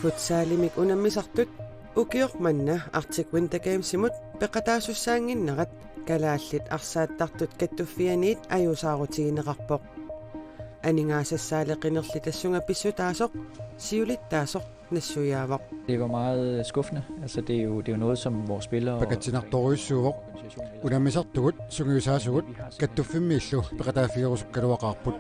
Futsaalimik unammisartut ukiormanna Arctic Winter Gamesimut peqataasussaanginnerat kalaallit arsaattartut kattuffianiit ajusaarutigineqarpoq aningaasassaaleqinerli tassunga pissutaasoq siulittaasoq nassujaavoq. Det var meget skuffende. Altså det er jo noget som vores spillere Pakatsinartoruissuuvoq unammisartugut sungiusaasugut kattuffimmillu peqataafigerusukkaluaqarput.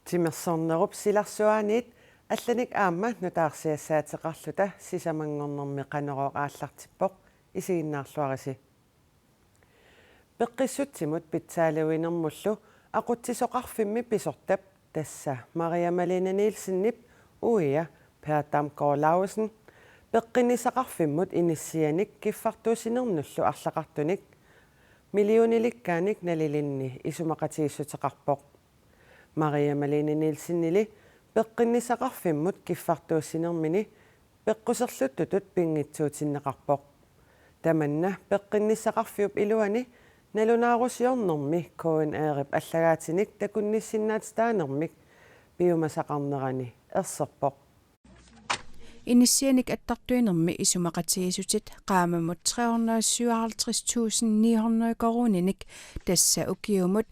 Timersornerup silarsuaaniit алланик аама нутаарсиассаатеқарлута сисамангорнэрми қанероо ааллартиппоқ исигиннаарлуариси пеққиссутсимут питсаалуинермуллу ақутсисоқарфимми писортап тасса Мария Малена Нилсеннип уия Пертам Корлаусен пеққинисақарфиммут иниссианик киффартуусинернуллу арлақартуник миллиониликкааник налилинни исумақатигиссутеқарпоқ Maria Malene Nielsenili peqqinnisaqarfimmut kiffartuussinermini peqquserluttutut pingitsuutinneqarpoq tamanna peqqinnisaqarfiup iluani nalunaarusiornermi koen aarip allagaatinik takunnissinnaatstaanermik piumasaqarnerani erserpoq Initianik attartuinermi isumaqatigissutit qaamamut 357.900 koruninik tassa ukiumut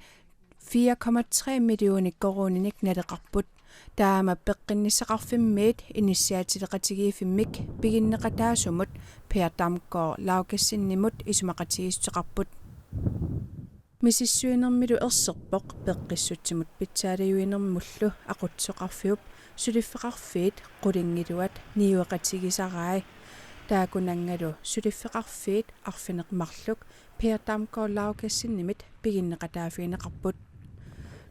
4,3 millioner koruninik nateqarput taama peqqinnisaqarfimmiit initiaatileqatigiifimmik piginneqataasumut Pertamkor laukassinimut isumaqatigissuteqarput misissuinermilu erserpoq peqqissutsimut pitsaaliuinermullu aqutsoqarfiup suliffeqarfiit qulingiluat niueqatigisarai taakunangalu suliffeqarfiit arfineqmarluk Pertamkor laukassinimit piginneqataafiineqarput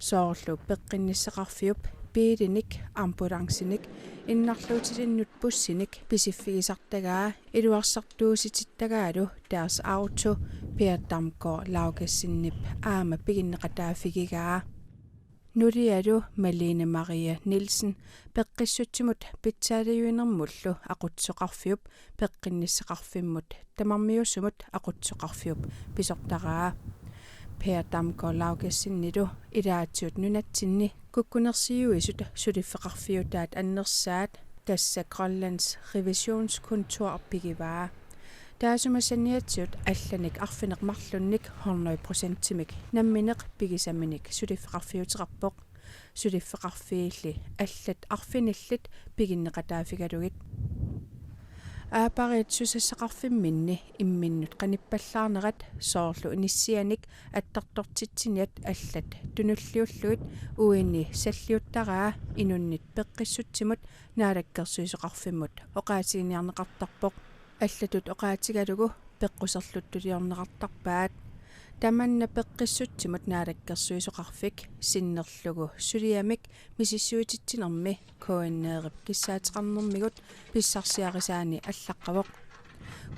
soorlu peqqinnisseqarfiup piilinik ambulanssinik innarluutilinnut bussinik pisiffigisartagaa iluarsartuusitittagaalu taas auto Pertamkor laukassinnip aama piginneqataafigigaa nulialu Malene Maria Nielsen peqqissutsimut pitsaaliuinermullu aqutsoqarfiup peqqinnisseqarfimmut tamarmiussumut aqutsoqarfiup pisortaraa Pertamkor laukassinnito ilaatiut nunatsinni kukkunersiuisut suliffeqarfiutaat annersaat tassa Grønlands revisionskontor pigivaa taasumassaniatsiut allanik arfineqmarlunnik 100%timik nammineq pigisaminik suliffeqarfiuteqarpoq suliffeqarfiilli allat arfinillit piginneqataafigalugit aaparit susassaqarfimminni imminnut qanippallaarnerat soorlu inissianik attartortitsiniat allat tunulliulluit uinni salliuttaraa inunnit peqqissutsimut naalakkersuisoqarfimmut oqaatigiниарнеқартарпоq аллатут оqaatigalugu peqquserluttuliorneqartarpaat tamanna peqqissutsimut naalakkersuisoqarfik sinnerlugu suliamik misissuutitsinermi koinneerip kissaateqarnermigut pissarsiarisaani allaqqavoq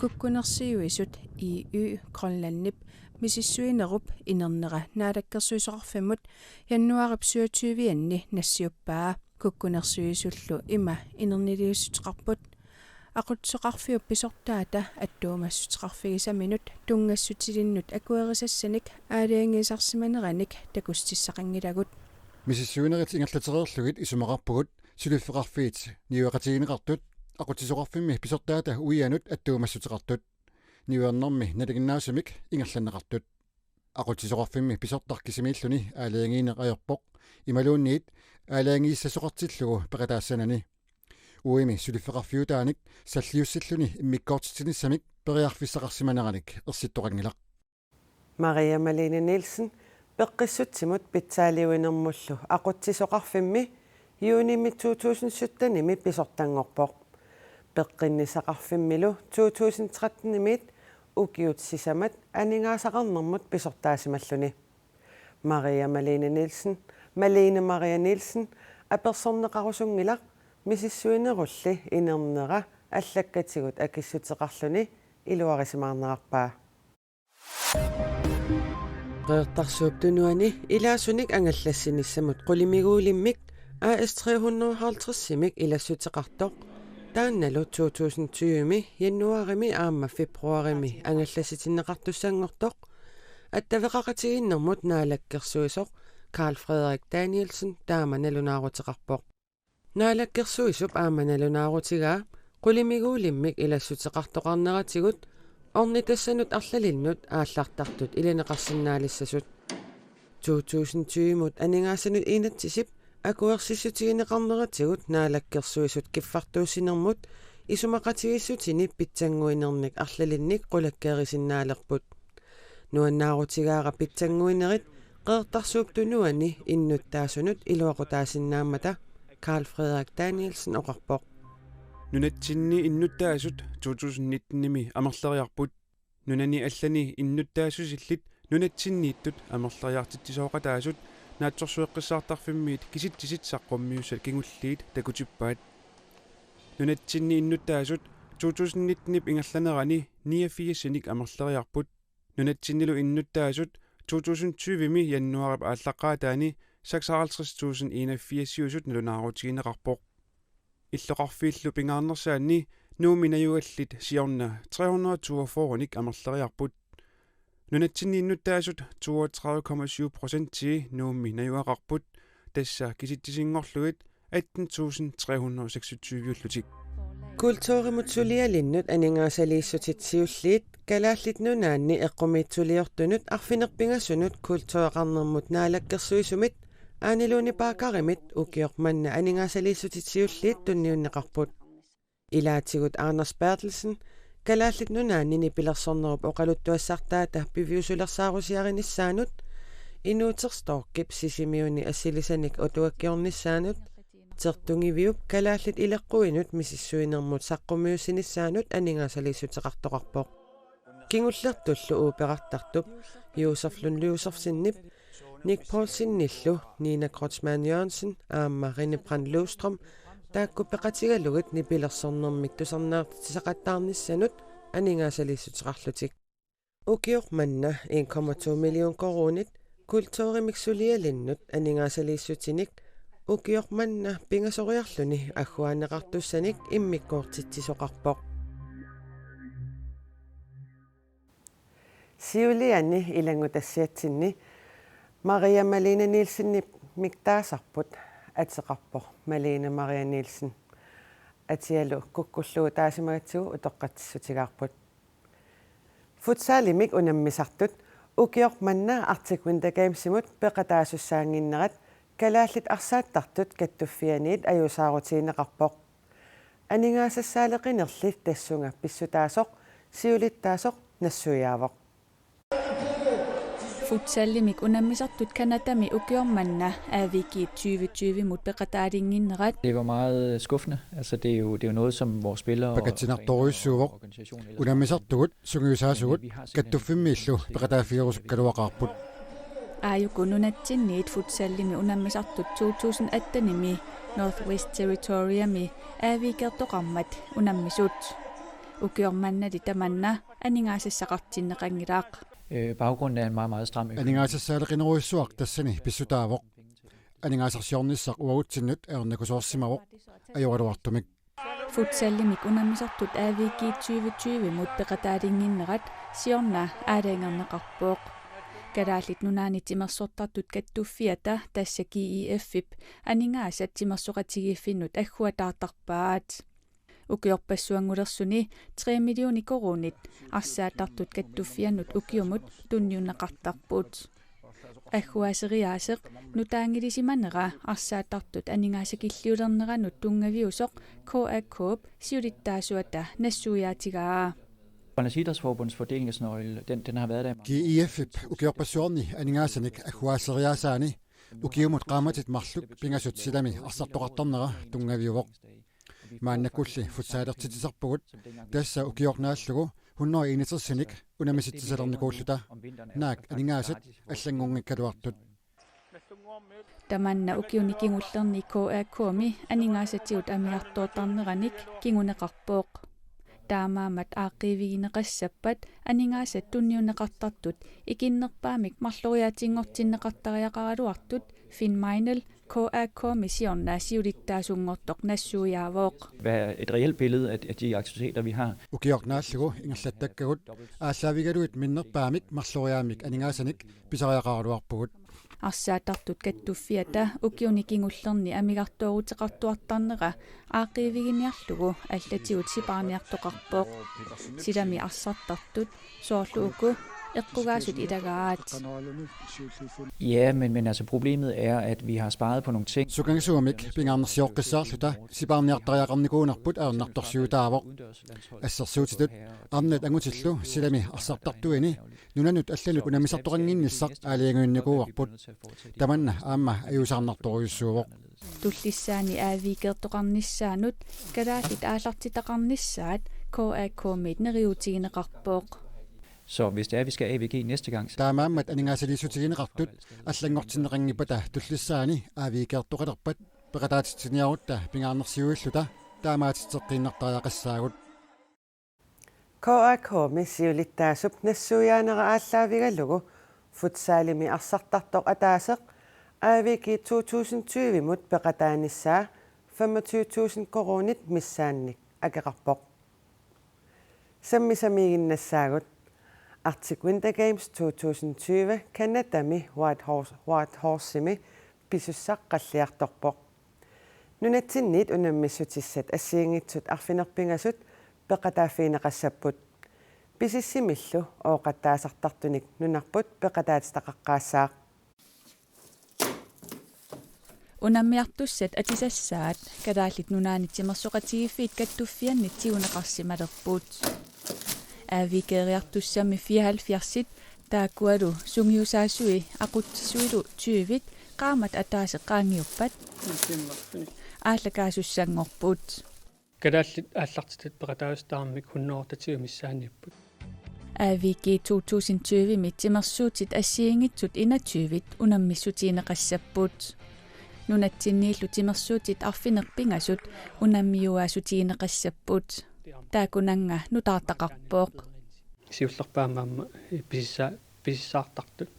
kukkunersiuisut EU Grønlandnip misissuinerup inernera naalakkersuisoqarfimmut jannuarip 27 nassiuppaa kukkunersuisullu ima inerniliussuteqarput aqutsoqarfiup pisortaata attuumassutеқарфигисаминут тунгассутилиннут акуерисассаник аалиангиисарсиманераник такустиссақангилагут мисиссуинерит ингерлатерерлугит исумақарпугут сулиффеқарфиит ниуеқатигинеқартут aqutсисоқарфимми писортаата уианут аттуумассутеқартут ниуернэрми налигиннаасумик ингерланнеқартут aqutсисоқарфимми писортаркисимииллуни аалиангиинеқаерпоқ ималуунниит аалиангииссасоқартиллугу пеқатаассанани уими сулиффеқарфиутааник саллиуссиллуни иммиккоортитинissамик периарфиссақарсиманераник ерситтоқангилақ Maria Malene Nielsen peqqissutsimut pitsaaliuinermullu aqutsisоqarfimmi юуними 2017-ними писортангорпоқ peqqinnisaqarfimmilu 2013-nimit ukiutsissamat aningaasaqarnermut pisortaasimalлуни Maria Malene Nielsen apersorneqarusungilaq misissuinerulli inernera аллаккатигут акиссутеқарлуни илуарисимаарнеқарпаа qeertarsuuptunuani ilaasunik angallassinissamut qulimiguulimmik AS350-simik ilassutеқартоq таанналу 2020 януарими аама фебруарими ангалласситиннеқартуссангортоq аттавеқақатигиннэрмут наалаккерсуисоқ Carl Frederik Danielsen тааманалунаарутеқарпоқ наалаккерсуисуп ааманалунаарутигаа qulимигуулиммик илассутеқартоқарнератигут орнитассанут арлалиннут ааллартартут иланеқарсинаалиссасут 2020-мут анингаасанут инатсисип акуерсиссутигинеқарнератигут наалаккерсуисут киффартуусинермут исумақатигиссутини питсангуинерник арлалинник qulakkeerisinnaalerput нуаннаарутигаара питсангуинерит qeertarsuuptunuani иннуттаасунут илуақутаасиннаамата Carl Frederik Danielsen оқарпоқ нунатсинни иннуттаасут 2019-ними амерлериарпут нунани аллани иннуттаасусиллит нунатсиннииттут амерлериартитсисооқатаасут наатсорсуэққиссаартарфиммиит киситсисит саққуммиуссал кигуллиит такутиппаат нунатсинни иннуттаасут 2019-нип ингерланерани 89-синик амерлериарпут нунатсиннилу иннуттаасут 2020-ми яннуарип ааллаққаатаани 56.081 налунаарутигинеқарпоқ иллоқарфииллу пингаарнерсаанни нууминаюгаллит сиорна 342-ник амерлериарпут нунатсинни иннуттаасут 32,7% нууминаюақарпут тасса киситтисингорлугит 18.326 Kultuurimutsulialinнут анингаасалииссутитсиуллиит калааллит нунаанни эққумиитсулиортунут арфинерпингассунут культуеқарнермут наалаккерсуисумит аанилууни паакаримит укиорманна анингаасалииссутитсиуллиит тунниуннеқарпут илаатигут Anders Bertelsen калааллит нунааннини пилерсорнеруп оқалуттуассартаата пивиусулерсаарусиаринissaanут инуутерсторкип сисимиуни ассилисаник утуаккиорнissaanут тертунгивиуп калааллит илеққуинут мисиссуинермут саққумиусинissaanут анингаасалииссутеқартоқарпоқ кингуллертуллу ууперартартуп Josef Lund Løvsofsinнip Nick Paulsinnillu Nina Kreutzmann Jørgensen аама Rine Brand Løvstrøm тааккуппеқатигалугит нипилерсорнэрмик тусарнаартисақаттаарнissanут анингаасалииссутеқарлутик укиорманна 1,2 миллион коронит культууримиксулиалиннут анингаасалииссутиник укиорманна пингасориарлуни аггуанеқартуссаник иммиккоортитсисоқарпоқ сиулианни илангутассиатсинни Maria Malene Nielsen миктаасарпут атеқарпоқ Malene Maria Nielsen атиалу куккуллуу таасимагатсугу утоққатсутигаарпут футсалимик унаммисартут укиорманна артиквиндагамсимут пеқатаасуссаангиннерат калааллит арсааттартут каттуффианиит аюсаарутиинеқарпоқ анингаасассаалеқинерлит тассунга писсутаасоқ сиулиттаасоқ нассуяавоқ Futsallimik unammisartut kanatami ukiormanna aaviki 2020 mut peqataalinnginnerat. Det var meget skuffende. Altså det er jo noget som vores spillere Pakatinartoruissuuvoq unammisartugut sungiusaasugut kattuffimmiillu peqataafiirusukkaluaqaarput Aajukununatsinniit futsallimi unammisartut 2018-nimi Northwest Territoriami aavikertoqarmat unammisut ukiormannati tamanna aningaasissaqartinneqangilaaq. Baggrunden er en meget stram økonomi. Aningaasassaaleqineruissuaq tassani pissutaavoq aningaasarsiornissaq uaguttinnut ernakusoorsimavoq ajoraluartumik Futsallimik unammisartut aaviki 2020 mut peqataalinnginnerat siorna aalaangerneqarpooq kalaallit nunaani timersortartut kattuffiata tassa GIF-ip aningaasat timersoqatigiiffinnut agguataartarpaat ukiorpassuangulersuni 3 millioni koronit arsaattartut kattuffiannut ukiumut tunniunneqartarput аггуасериаасеқ нутаангилисиманера арсаатартут анингаасакиллиулернеранут тунгаviusoq KAKop siulittaasuata nassуяатигаа Grønlands Idrætsforbunds fordelingsnøgle, den har været der. GIF-ip ukiorpassuorni aningaassanik agguaseriaasaani ukiumut qaamatit marluk pingasutsilami arsartoqartornera tungaviuvoq maannakulli futsaalertitisarpugut tassa ukiornaallugu 161-sinik unamisitsisalernikulluta naak aningaasat аллангунгиккалуартут tamanna ukiunikingullerni KAKomi aningaasatigut amiartoortarneranik kinguneqarpooq taamaamat aaqivigineqassappat aningaasat tunniuneqartartut ikinnerpaamik marloriatingortinneqartariaqaraluartut Finn Meinel KAK-missionen siulittaasungortoq nassuujaavoq. Hvad er et reelt billede af de aktiviteter, vi har? Ukiornaallugu ingerlattakkagut аассаавигалуит миннерпаамик марлориаамик анингаасаник писариақаруарпугут Арсаатартут каттуффиата укиуникингуллерни амигарторутеқартуартарнера аақиивигиниарлугу аллатигут сипаарниартоқарпоқ силами арсартартут соорлууку эққугаасут илагаат. Ja, men altså problemet er, at vi har sparet på nogle ting. сукангсуумик пингарнерсиоққиссаарлута сипаарниартариақарникуунарпут аернарторсиутаавоқ ассерсуутитут арнат ангутиллу силами арсартартуини нунанут алланут унамисартоқангинниссақ аалиангуинникууарпут таманна аама аюсаарнарторуйуссуувоқ Tullissani aaviikeertoqarnissaanut kalaallit aallartitaqarnissaat KAK-mit neriutigineqarpooq. Så hvis det er, vi skal AVG næste gang, таамааммат анингаасалиисутигинеқартут аллангортиннеқангипата туллиссаани аавиикеэртоқалерпат пеқатаатитсиниарутта пингаарнерсиуиллута таамаатитсеққиннартариақассаагут KAK миссиулиттаасуп нассуяанера ааллаавигаллугу футсаалими арсартартоқ атаасеқ AVG 2020 мут пеқатааниссаа 25,000 коронит миссаанник акеқарпоқ саммисамигиннассаагут Arctic Winter Games 2020 Kanadami White Horsemi pisussaqqalliartorpoq. Nunatsinniit unammissutisat assiingitsut arfinerpingasut peqataafiineqassapput. Pisissimillu ooqattaasartartunik nunarput peqataatitaqaqqaassaaq. Unammiartussat atisassaat kadaallit nunaanittimersoqatigiffiit kattuffiannit tiuneqarsimalerpuut. Aaviikeeriartussami 74 taakkualu sungiusaasui aquttisuilu 20 qaamat ataaseqqaangiuppat ааллакаасуссангорпут кадааллит ааллартитат пеқатаустаармик хуннуортатиумиссаанииппут AVG 2020 митсимерсуутит ассиингитсут 21 унаммиссутиинеқассаппут нунатсиннииллу тимерсуутит арфинерпингасут унаммиуаасутиинеқассаппут таакунанга нутаартақарпооқ сиуллерпаамаама писсаартартут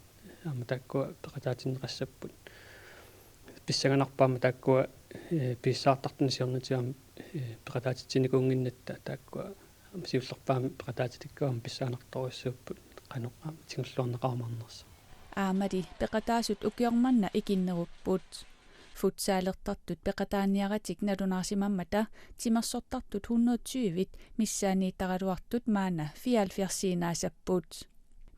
аама тааккуа пеқатаатинеқассаппут писсаганарпаама тааккуа писсаартартуни сиорнатиам пеқатаатитсиникуунгиннатта тааккуа сиуллерпаама пеқатаатитиккуам писсаанарторуссууппут қаноқаа тингуллуарнеқармарнерса аамали пеқатаасут укиорманна икиннеруппут футсаалертартут пеқатааниаратик налунаарсимаммата тимерсортартут 120 миссааниитаралуартут маана 74-сиинаасаппут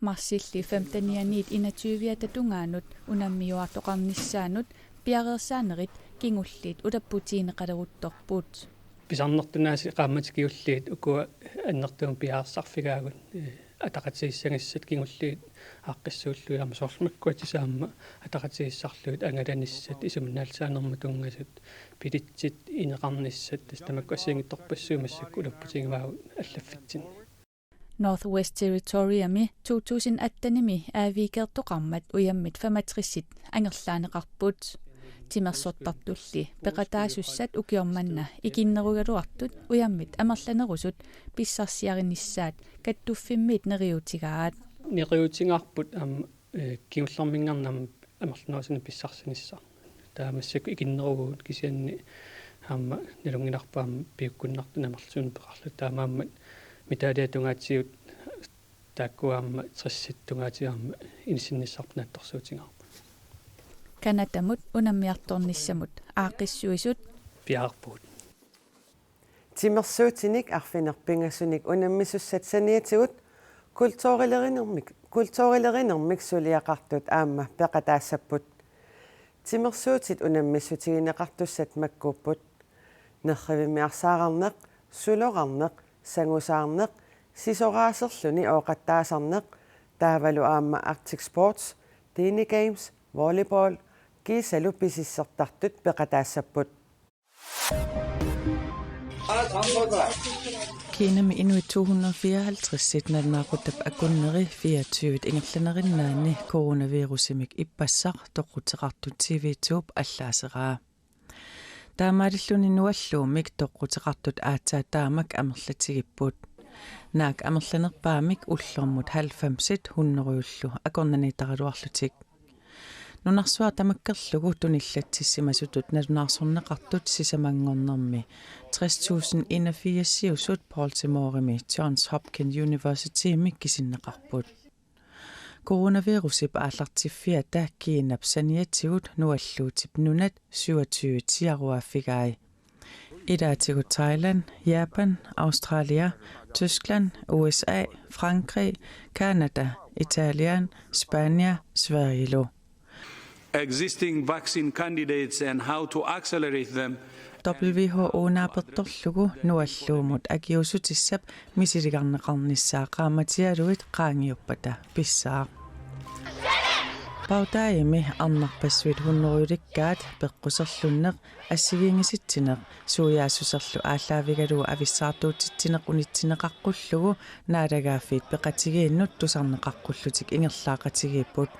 марсилли 15-ниит 21-ата тунгаанут унаммиуартоқарниссаанут пиареерсаанерит кингуллиит улаппутиинеқалерутторпут писарнертунааси qaammatикиуллиит укуа аннертуум пиаарсарфигаагут атақатииссагассат кингуллиит ааққиссууллуяама соорлмаккуатисаама атақатииссарлуит ангаланиссат исумнаалсаанерма тунгасут пилитсит инеқарниссат тастамаккуассиингитторпассуумассакку улаппутингиваагут аллаффитсин Northwest Territoriami 2018-ними aaviikeertoqarmat uyamмит 65 ангерлаанеқарпут тимерсортартулли пеқатаасуссат укиорманна икиннеругалуартут уяммит амерланерусут писсарсиариниссаат каттуффиммит нериутигаат нериутингаарпут аама киуллэрмингарнам амерланерусуна писсарсиниссаа таамассаку икиннеругуут кисианни аама налунгинарпаама пиуккуннартуна амерлсуун пеқарлу таамааммат митаалиатунгаатсиут тааккуаама 30-тунгаатиарма инсинниссарпнаатторсуутингаа канатамут унаммиарторниссамут аақиссуисут пиаарпут Тимерсуутиник арфинерпингасуник унаммисуссатсаниатигут культуурилеринермик сулиақартут аама пеқатаассаппут тимерсуутит унаммиссутигинеқартуссат маккууппут нерривимиарсаарарнеқ сулоқарнеқ сангусаарнеқ сисораасерлүни ooqattaasarneq таавалу аама Arctic Sports Dini Games volleyball кисалу писиссертартут пеқатаассаппут Kinami Inuit 254 nalnaaqutap akunneri 24 ingerlanerinnaani coronavirusimik ippassaq toqqutiqartut TV2 allaaseraa таамааллуни нуаллуумик тоққутеқартут аацаатаамак амерлатигиппут наак амерланерпаамик уллэрмут 90 хуннеруйуллу акорнанитаралуарлутик Nunarsuar tamakkerlugu tunillattissimasutut nalunarsorneqartut sisamangornermi 60,081 Baltimoremi Johns Hopkins University mikkisinneqarput. Coronavirusip aallartiffiata kiinapsaniatigut nualluutip nunat 27 tiaruaffigai. Idaatigu Thailand, Japan, Australia, Tyskland, USA, Frankrig, Canada, Italien, Spania, Sverige. Existing vaccine candidates and how to accelerate them. WHO naapertorlugu nualluumut akiusutissap misiligarneqarnissaaqaamatialuit qaangiuppata pissaaq. Pautaimi arnarpassuit hunnerulikkaat peqquserlunneq assigiingisittineq suujaassuserlu aalлaavigalugu avissaartuutitsineq unitsineqaqqullugu naalagaaffiit peqatigiinnut tusarneqaqqullutik ingerlaaqatigiipput.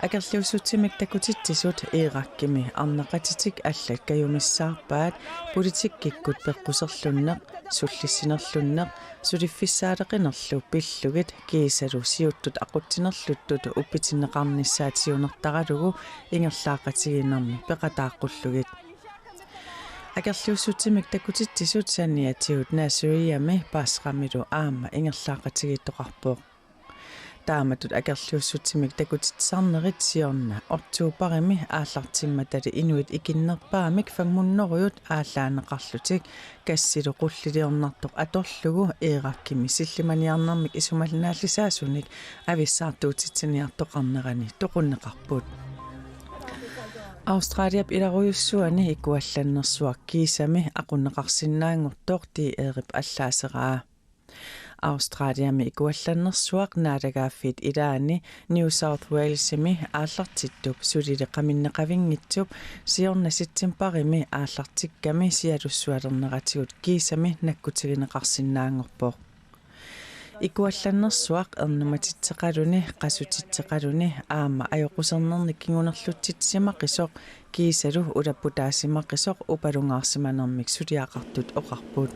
Akerliussutsimik takutittisut iirakkimi arneqatitik allat kayumissaarpaat politikkikkut peqquserlunneq sullissinerlunneq suliffissaaleqinerlu pillugit kiisalu siuttut aqutsinerluttut uppitineqarnissaatiunertaralugu ingerlaaqatigiinermi peqataaqqullegit. Akerliussutsimik takutittisut sanniatigut naasuriami paasqamilu aama ingerlaaqatigiittoqarpoq. Taamatut akerliussutsimik takutitsarnerit siorna ortuuparimi aallartimmatali inuit ikinnerpaamik fangmunneruyut aalлааneqarlutik kassilu qulliliornartoq atorlugu iirakkimi sillimaniarnermik isumalnaallisaasunik avissaartuutitsiniartoqarnerani toqunneqarput. Australiap ilaruyussuani ikuallannersuaq kiisami aqunneqarsinnaangortoq erip allaaseraa. Australiami ikuallannersuaq naalagaaffiit ilaani New South Walesimi aallartittup suliliqaminneqavinngitsup siornasitsimparimi aallartikkami sialussualerneratigut kiisami nakkutigineqarsinnaangorpoq. Ikuallannersuaq ernumatitseqaluni qasutitseqaluni aama ajoqusernernik kingunerlutsitsimaqisoq kiisalu ulapputaasimaqisoq upalungaarsimanermik suliaqartut oqarput.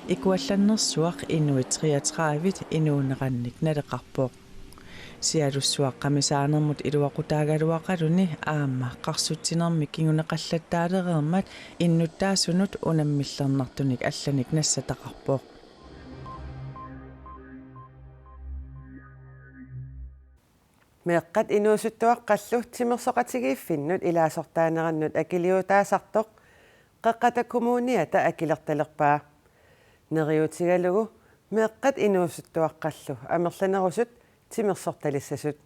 Ikuallannersuaq inuit 33 inuuneqannik naleqarpoq. Sialussuaq qamisaanermut iluaqutaagaluaqaluni aama qarsutinermik kinguneqallattaalereermat innuttaasunut unammillernertunik allanik nassataqarpoq. Meeqqat inuusuttuaqqallu timersoqatigiiffinnut ilaasortaanerannut akiliutaasartoq qaqqatakumuuniata akilertalerpaa. Neriutigalugu meeqqat inuusuttuaqqallu amerlanerusut timersortalissasut.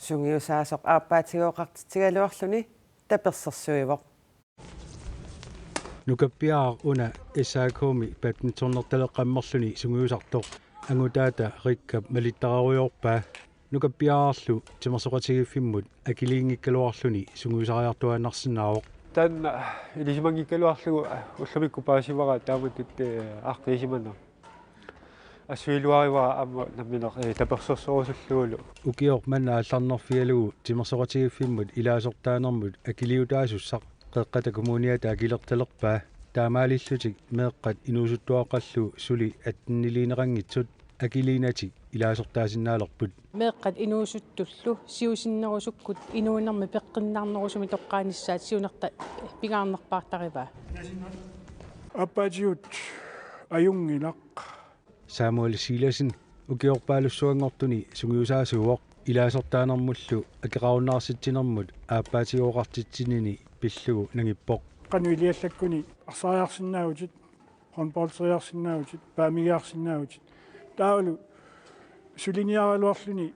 Sungiusaasoq aappaatigoqartitigaluarluni tapersersuivoq. Nukappiaar una issaakumi badmintonnertaleqqammerluni sungiusartoq angutaata rikkap malittararuyorpaa. Nukappiaarlu timersoqatigiiffimmut akiliingikkaluarluni sungiusariartuannarsinnaavoq. Tan ilismangikkaluarlugu ullamikku paasivara taamatut arqiisimana assuiluarivara amma namminer tapersersorusulluulu ukior manna allarnerfialugu timersoqatigiiffimmut ilaasortaanermut akiliutaasusaq qeqqatakommuniata akilertalerpaa taamaalillutik meeqqat inuusuttuaqallu suli attenniliineqanngitsut akiliinatik ilaasortaasinaalerput meeqqat inuusuttullu siusinnerusukkut inuunermi peqqinnaarnerusumi toqqaanissaat siunerta pigaarnerpaartarivaa appaatiut ajungilaq Samuel Silasen ukiorpaalussuangortuni sungiusaasuuoq ilaasortaanermullu akeraunnaarsitsinermut aappaatigoqartitsinini pillugu nangippoq qanuiliallakkuni arsaariarsinnaagutit honbolseriarsinnaagutit paamigiarsinnaagutit taulu suliniaraluarluni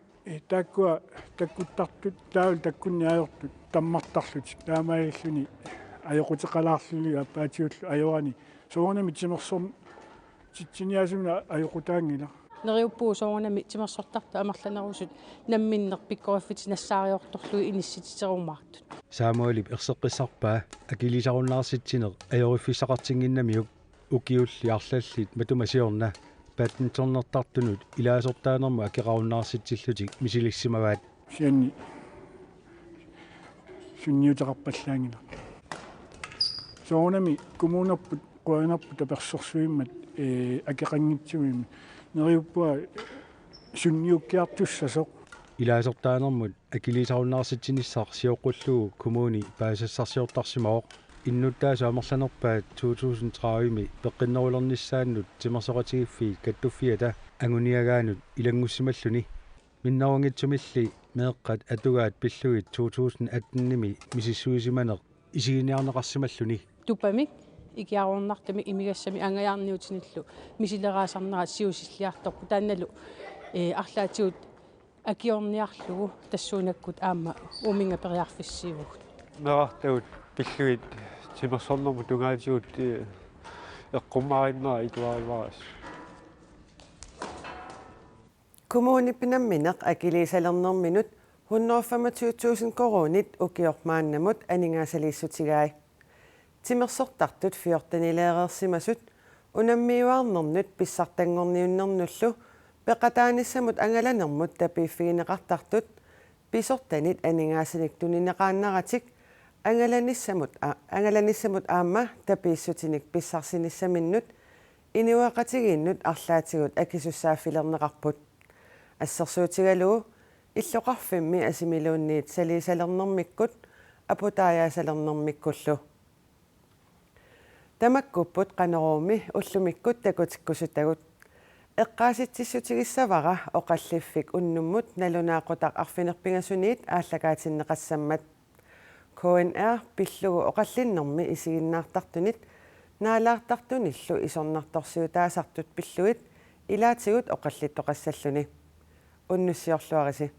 taakkua takkuttartut taul takkunni ajortut tammartarlut taamailluni ajoqutеqalaarluni appaatiullu ajorani soornami timersorm titsiniasumna ajoqutaangila neriuppuu soornami timersortartu amerlanerusut namminner pikkoraffit nassaariortorlui inissititerumaartut Samuelip erseqqissarpaa akilisarunnaarsitsineq ajoriffissaqartinginnamiuk ukiulli arlallit matumasiorna badmintonnertartunut ilaasortaanermu akeraunnaarsitillutik misilissimavaat sianni sunniutaqarpallaangila soornami kumuunerput qoinarput tapersorsuimmat akeqanngitsuimi neriuppua sunniukkiartussasoq илаасертааnermut акилисаруннаарситсинissaq сиоққуллугу коммуни паасассарсиортарсимаоқ иннуттаасу амерланерпаат 2030-ми пеққиннерулернissaannут тимерсоқатигиффи каттуффиата агуниагаанут илангуссималлуни миннавангитсумилли меэққат атугаат пиллугит 2018-ними мисиссуисиманеқ исигиниарнеқарсималлуни тупамик икиарорнартами имигассами ангаяарниутиниллу мисилераасарнера сиусиллиарторпу таанналу арлаатигут акиорниарлугу тассуунаккут аама уминга периарфиссиивгут мерартагут пиллугит тимерсорнэрму тунгаатигут эққуммаариннера итуариварас Kommunipinammineq akiliisalernerminut 125.000 koronit ukiormaannamut aningaasaliissutigai. Timersortartut 14 unammiuarnernut pissartangorniunnernullu peqataanissamut angalanermut tapiiffigineqartartut pisortanit aningaasiniktuninneqaannaratik angalanissamut aamma tapiissutinik pissarsinissaminnut iniuaqatigiinnut arlaatigut akisussaafilerneqarput ассерсуутигалуу иллоқарфимми асимилуунниит салисалернэрмиккут апутааяасалернэрмиккуллу тамаккуппут қанеруumi уллумиккут такутиккусутагут эққааситсиссутигиссавара оқаллиффик уннуммут налунаақутақ арфинерпингасуниит ааллагаатиннеқассаммат КНР пиллугу оқаллиннэрми исигиннаартартунит наалаартартуниллу исорнарторсиутаасартут пиллуит илаатигут оқаллиттоқассаллуни уннуссиорлуариси